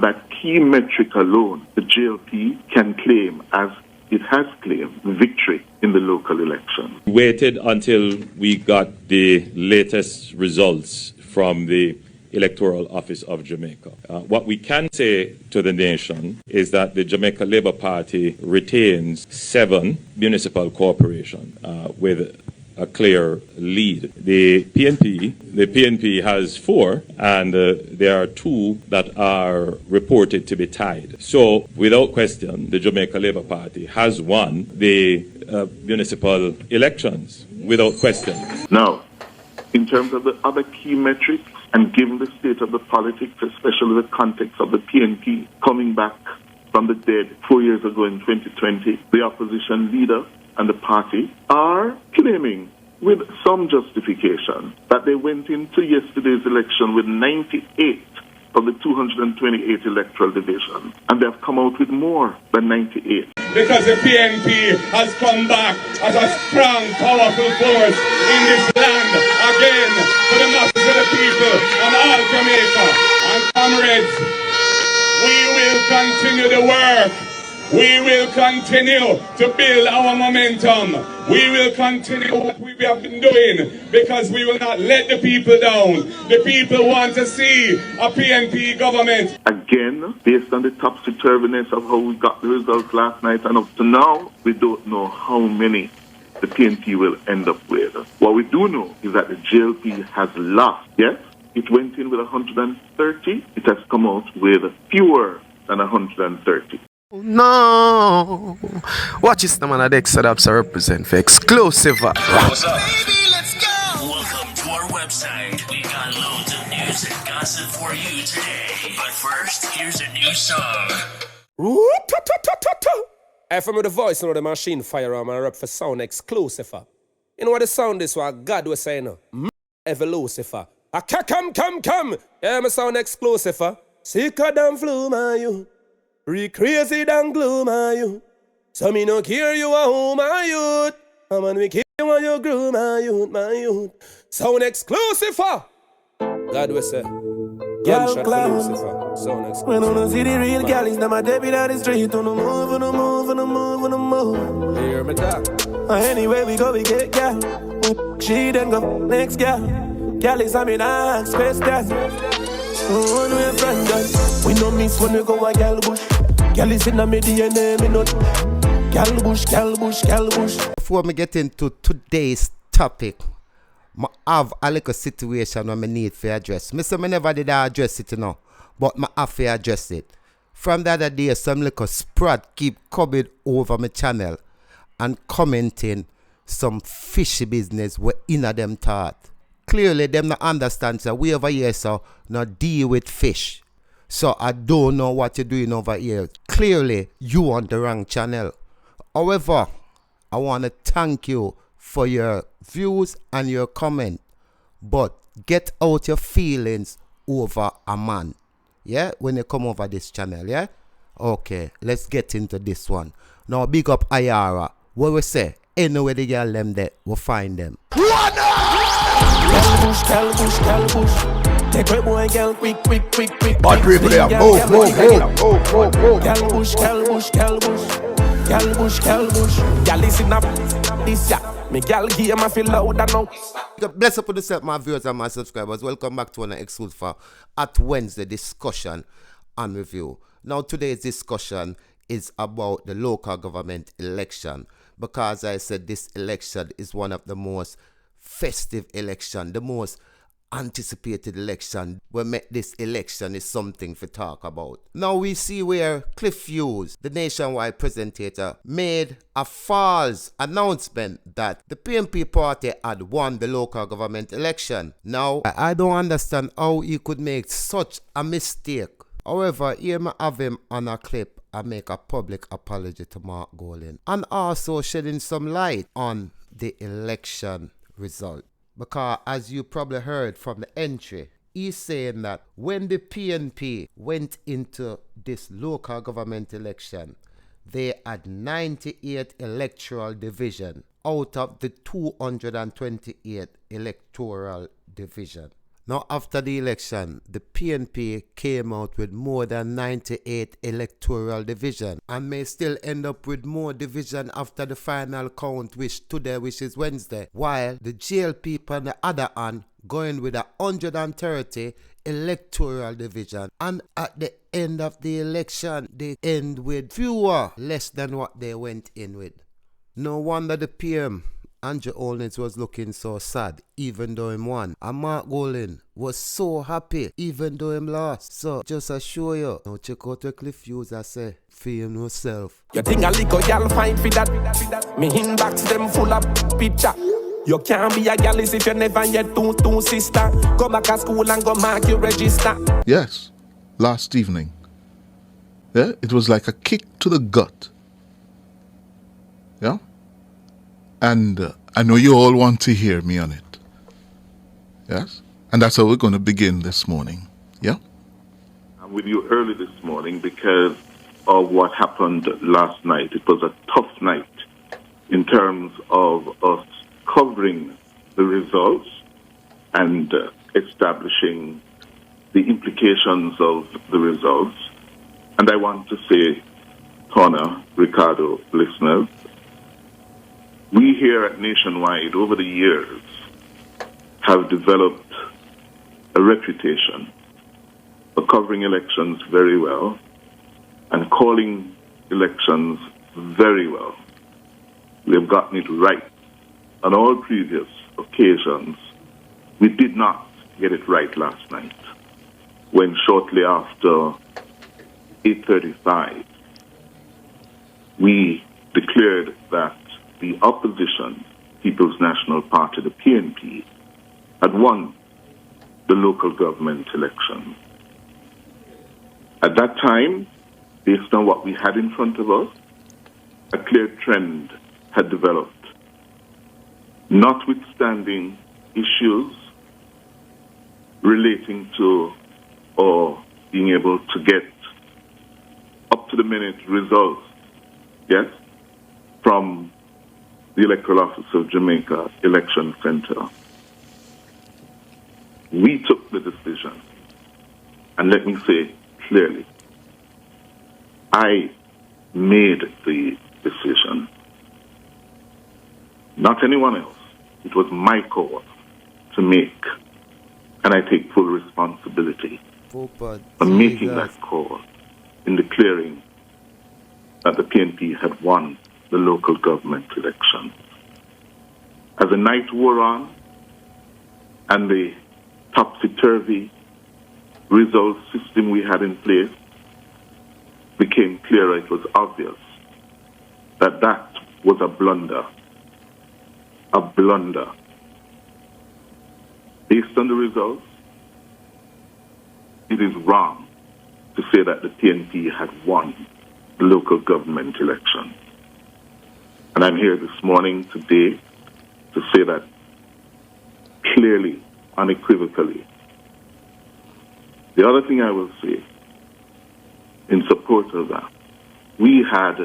That key metric alone, the JLP can claim, as it has claimed, victory in the local election. We waited until we got the latest results from the Electoral Office of Jamaica. What we can say to the nation is that the Jamaica Labour Party retains 7 municipal corporations with a clear lead. The PNP has 4, and there are 2 that are reported to be tied. So, without question, the Jamaica Labour Party has won the municipal elections, without question. Now, in terms of the other key metrics, and given the state of the politics, especially the context of the PNP coming back from the dead 4 years ago in 2020, the opposition leader and the party are claiming with some justification that they went into yesterday's election with 98 of the 228 electoral divisions, and they've come out with more than 98. Because the PNP has come back as a strong, powerful force in this land, again, for the masses of the people and all Jamaica. And comrades, we will continue the work. We will continue to build our momentum. We will continue what we have been doing, because we will not let the people down. The people want to see a PNP government. Again, based on the topsy-turviness of how we got the results last night and up to now, we don't know how many the PNP will end up with. What we do know is that the JLP has lost. Yes, it went in with 130. It has come out with fewer than 130. No, watch this, man. At Exodus represent for exclusive. What's up? Baby, let's go. Welcome to our website. We got loads of news and gossip for you today. But first, here's a new song. Hey, from the voice, you know the machine firearm and rap for sound exclusive. You know what the sound is? What God was saying? Evolucifer. Come. Yeah, my sound exclusive. Sicker than flu, my you. Crazy than glue, my youth. So me no care you a home, my youth. I'm on we care you when you grew, my youth. Sound exclusive, God will say. Gyal exclusive, sound exclusive. When I see the real gal, is now my debut down the street. On the move. Hear me talk. Anyway we go, we get gal. She then go, next gal. Gal is a me next question. One way friend done. We no miss when we go a gal bush. Gal is in a me DNA, me not. Gal bush. Before me get into today's topic, I have a little situation where I need to address. I never did address it, you know, but I have to address it. From the other day, some little sprat keep coming over my channel and commenting some fishy business where inna them thought. Clearly, them not understand, so we over here, so not deal with fish. So I don't know what you're doing over here. Clearly, you on the wrong channel. However, I want to thank you for your views and your comment. But get out your feelings over a man. Yeah, when you come over this channel, yeah? Okay, let's get into this one. Now, big up Iyara. What we say? Anywhere the girl them there, we'll find them. Gal bush. Take way boy, gal, quick. Bad people there, move. Gal bush. Gal listen up, this ya. Me gal give my feel louder now. Bless up with yourself, my viewers and my subscribers. Welcome back to an exclusive at Wednesday discussion and review. Now today's discussion is about the local government election, because I said this election is one of the most festive election, the most anticipated election. We met this election is something to talk about. Now we see where Hughes, the nationwide presenter, made a false announcement that the PNP party had won the local government election. Now I don't understand how he could make such a mistake. However, here I have him on a clip and make a public apology to Mark Golin, and also shedding some light on the election result. Because as you probably heard from the entry, he's saying that when the PNP went into this local government election, they had 98 electoral division out of the 228 electoral division. Now, after the election, the PNP came out with more than 98 electoral division and may still end up with more division after the final count, which is Wednesday, while the Gyal people on the other hand going with 130 electoral division, and at the end of the election they end with less than what they went in with. No wonder the PM Andrew Holness was looking so sad even though him won, and Mark Golin was so happy even though him lost. So just assure you, now check out what Cliff Hughes I say for him himself. You think a little girl fine for that? Me inbox them full of picture. You can't be a gal if you never yet two sister. Go back to school and go mark your register. Yes, last evening. Yeah, it was like a kick to the gut. Yeah? And I know you all want to hear me on it. Yes? And that's how we're going to begin this morning. Yeah? I'm with you early this morning because of what happened last night. It was a tough night in terms of us covering the results and establishing the implications of the results. And I want to say, Tona, Ricardo, listeners, we here at Nationwide over the years have developed a reputation for covering elections very well and calling elections very well. We have gotten it right. On all previous occasions, we did not get it right last night when shortly after 8:35 we declared that the opposition, People's National Party, the PNP, had won the local government election. At that time, based on what we had in front of us, a clear trend had developed. Notwithstanding issues relating to or being able to get up-to-the-minute results, yes, from the Electoral Office of Jamaica Election Center, we took the decision, and let me say clearly, I made the decision, not anyone else. It was my call to make, and I take full responsibility for making that call in declaring that the PNP had won the local government election. As the night wore on and the topsy-turvy result system we had in place became clearer, it was obvious that that was a blunder. A blunder. Based on the results, it is wrong to say that the PNP had won the local government election. And I'm here this morning, today, to say that clearly, unequivocally. The other thing I will say in support of that, we had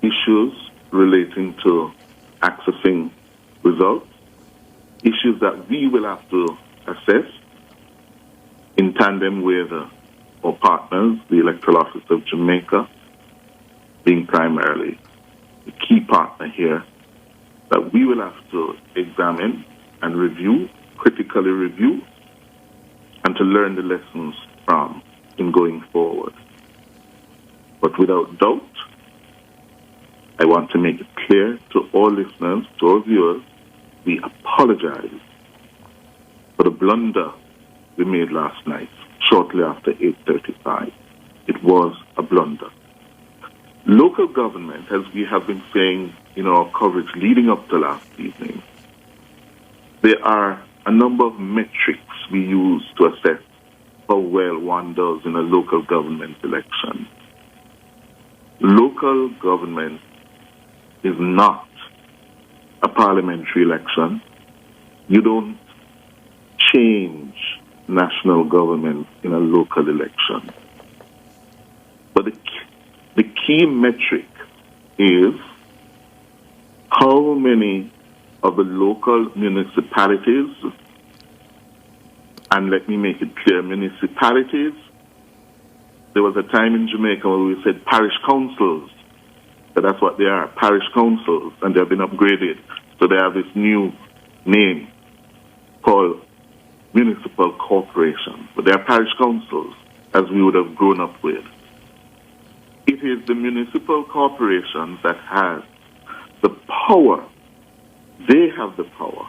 issues relating to accessing results, issues that we will have to assess in tandem with our partners, the Electoral Office of Jamaica, being primarily the key partner here, that we will have to examine and review, critically review, and to learn the lessons from in going forward. But without doubt, I want to make it clear to all listeners, to all viewers, we apologize for the blunder we made last night, shortly after 8:35. It was a blunder. Local government, as we have been saying in our coverage leading up to last evening, there are a number of metrics we use to assess how well one does in a local government election. Local government is not a parliamentary election. You don't change national government in a local election. But the key metric is how many of the local municipalities and let me make it clear, municipalities. There was a time in Jamaica where we said parish councils. So that's what they are, parish councils, and they have been upgraded. So they have this new name called municipal corporations. But they are parish councils, as we would have grown up with. It is the municipal corporations that has the power. They have the power,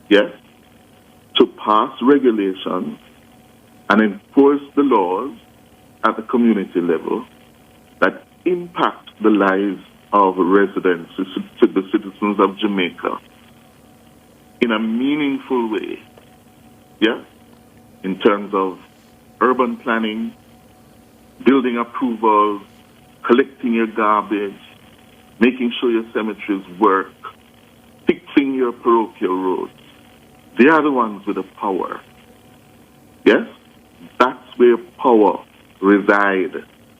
yes, to pass regulations and enforce the laws at the community level that impact the lives of residents, the citizens of Jamaica, in a meaningful way, yeah, in terms of urban planning, building approvals, collecting your garbage, making sure your cemeteries work, fixing your parochial roads. They are the ones with the power. Yes? That's where power resides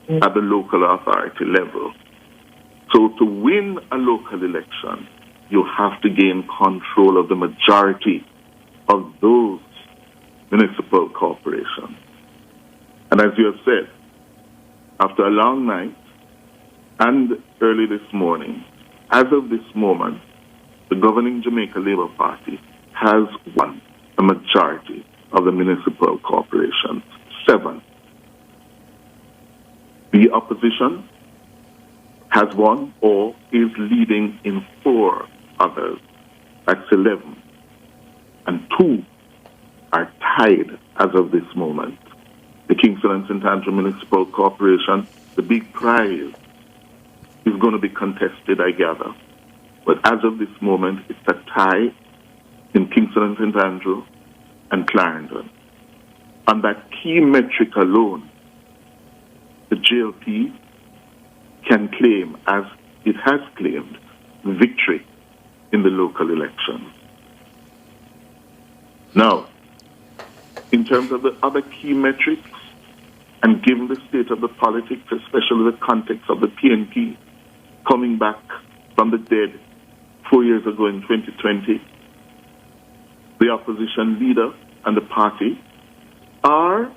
at the local authority level. So to win a local election, you have to gain control of the majority of those municipal corporations. And as you have said, after a long night and early this morning, as of this moment, the governing Jamaica Labour Party has won a majority of the municipal corporations, 7. The opposition has won or is leading in 4 others. That's 11. And 2 are tied as of this moment. The Kingston and St. Andrew Municipal Corporation, the big prize, is going to be contested, I gather. But as of this moment, it's a tie in Kingston and St. Andrew and Clarendon. On that key metric alone, the JLP can claim, as it has claimed, victory in the local elections. Now, in terms of the other key metrics, and given the state of the politics, especially the context of the PNP coming back from the dead 4 years ago in 2020, the opposition leader and the party are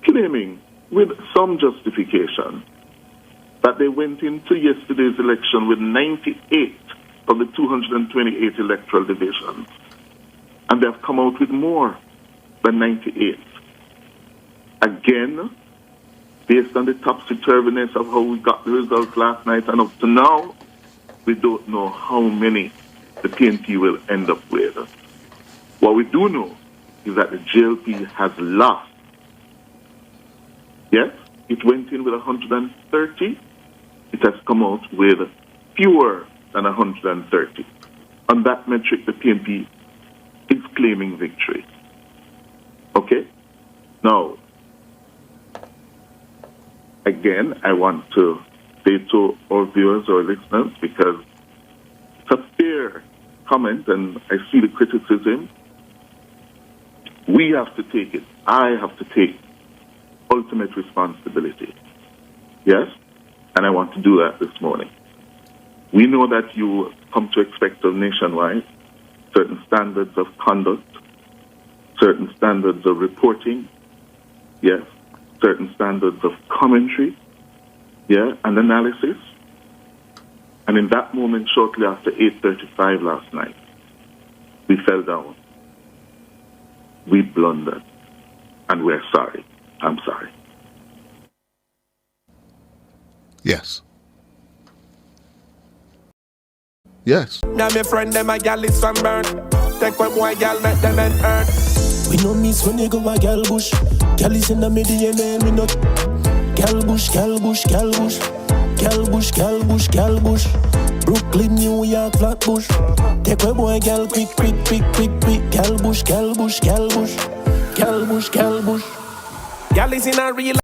claiming with some justification that they went into yesterday's election with 98 of the 228 electoral divisions, and they have come out with more than 98. Again, based on the topsy-turviness of how we got the results last night and up to now, we don't know how many the PNP will end up with. What we do know is that the JLP has lost. Yes, it went in with 130. It has come out with fewer than 130. On that metric, the PNP is claiming victory. Okay? Now, again, I want to say to our viewers or listeners, because it's a fair comment and I see the criticism, we have to take it. I have to take ultimate responsibility. Yes? And I want to do that this morning. We know that you come to expect of nationwide certain standards of conduct, certain standards of reporting, yes, certain standards of commentary, yeah, and analysis. And in that moment, shortly after 8:35 last night, we fell down. We blundered. And we're sorry. I'm sorry. Yes. Yes. Now my friend them a gyal is from burn. Take what boy gyal make them and earn. We no miss when you go a gyal bush. Gyal is in the middle and we not. Gyal bush, gyal bush, gyal bush. Gyal bush, gyal bush, gyal bush. Brooklyn, New York, Flatbush. Take what boy gyal quick, quick, quick, quick, quick. Gyal bush, gyal bush, gyal bush. Gyal bush, gyal bush. Gyal is in a real